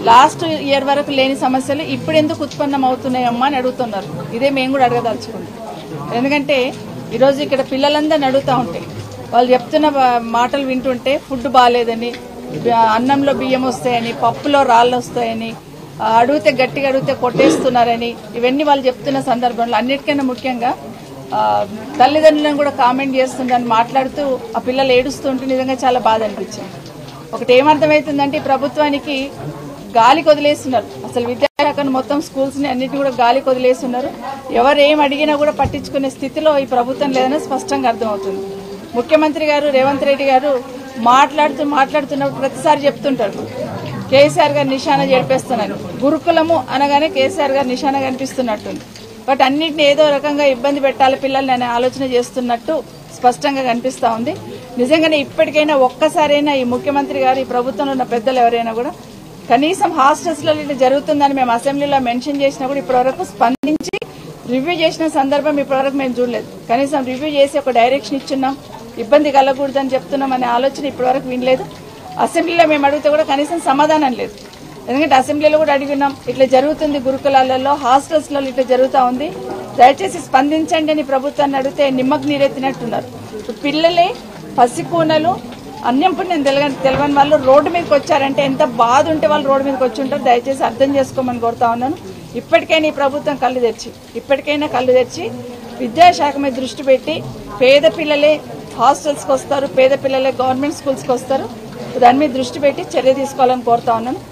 Last year వరకు లేని సమస్యలు ఇప్పుడు ఎందుకు ఉత్పన్నం అవుతున్నాయమ్మా అని అడుగుతున్నారు. ఇదే మేము కూడా అడగదలుచుకుంటాం. ఎందుకంటే ఈరోజు ఇక్కడ పిల్లలందరినీ అడుగుతూ ఉంటే వాళ్ళు చెప్తున్న మాటలు వింటుంటే ఫుడ్ బాగాలేదని, అన్నంలో బియ్యం వస్తాయని, పప్పులో రాళ్ళు వస్తాయని, అడిగితే గట్టిగా అడిగితే కొట్టేస్తున్నారని, ఇవన్నీ వాళ్ళు చెప్తున్న సందర్భంలో అన్నిటికన్నా ముఖ్యంగా తల్లిదండ్రులను కూడా కామెంట్ చేస్తుండని మాట్లాడుతూ ఆ పిల్లలు ఏడుస్తుంటే నిజంగా చాలా బాధ అనిపించింది. ఒకటి ఏమర్థమవుతుందంటే ప్రభుత్వానికి గాలికి వదిలేస్తున్నారు. అసలు విద్యాశాఖను మొత్తం స్కూల్స్ని అన్నింటినీ కూడా గాలికి వదిలేస్తున్నారు. ఎవరు ఏం అడిగినా కూడా పట్టించుకునే స్థితిలో ఈ ప్రభుత్వం లేదని స్పష్టంగా అర్థమవుతుంది. ముఖ్యమంత్రి గారు రేవంత్ రెడ్డి గారు మాట్లాడుతున్నప్పుడు ప్రతిసారి చెప్తుంటారు కేసీఆర్ గారు నిశాన చేర్పేస్తున్నారు. గురుకులము అనగానే కేసీఆర్ గారు నిశాన కనిపిస్తున్నట్టుంది. బట్ అన్నింటినీ ఏదో రకంగా ఇబ్బంది పెట్టాలి పిల్లల్ని అనే ఆలోచన చేస్తున్నట్టు స్పష్టంగా కనిపిస్తూ ఉంది. నిజంగానే ఇప్పటికైనా ఒక్కసారైనా ఈ ముఖ్యమంత్రి గారు, ఈ ప్రభుత్వంలో ఉన్న పెద్దలు ఎవరైనా కూడా కనీసం హాస్టల్స్లో ఇట్లా జరుగుతుందని మేము అసెంబ్లీలో మెన్షన్ చేసినా కూడా ఇప్పటివరకు స్పందించి రివ్యూ చేసిన సందర్భం ఇప్పటివరకు మేము చూడలేదు. కనీసం రివ్యూ చేసి ఒక డైరెక్షన్ ఇచ్చున్నాం, ఇబ్బంది కలగకూడదని చెప్తున్నాం అనే ఆలోచన ఇప్పటివరకు వినలేదు. అసెంబ్లీలో మేము అడిగితే కూడా కనీసం సమాధానం లేదు. ఎందుకంటే అసెంబ్లీలో కూడా అడిగినాం, ఇట్లా జరుగుతుంది గురుకులాలలో, హాస్టల్స్లో ఇట్లా జరుగుతూ ఉంది, దయచేసి స్పందించండి అని ప్రభుత్వాన్ని అడిగితే నిమ్మకు నీరెత్తినట్టున్నారు. పిల్లలే పసికూనలు అన్యం పుణ్యం తెలియని వాళ్ళు రోడ్డు మీదకి వచ్చారంటే ఎంత బాధ ఉంటే వాళ్ళు రోడ్డు మీదకి వచ్చి ఉంటారు. దయచేసి అర్థం చేసుకోమని కోరుతా ఉన్నాను. ఇప్పటికైనా ఈ ప్రభుత్వం కళ్ళు తెచ్చి విద్యాశాఖ మీద దృష్టి పెట్టి పేద పిల్లలే హాస్టల్స్కి వస్తారు, పేద పిల్లలే గవర్నమెంట్ స్కూల్స్కి వస్తారు, దాని మీద దృష్టి పెట్టి చర్య తీసుకోవాలని కోరుతా ఉన్నాను.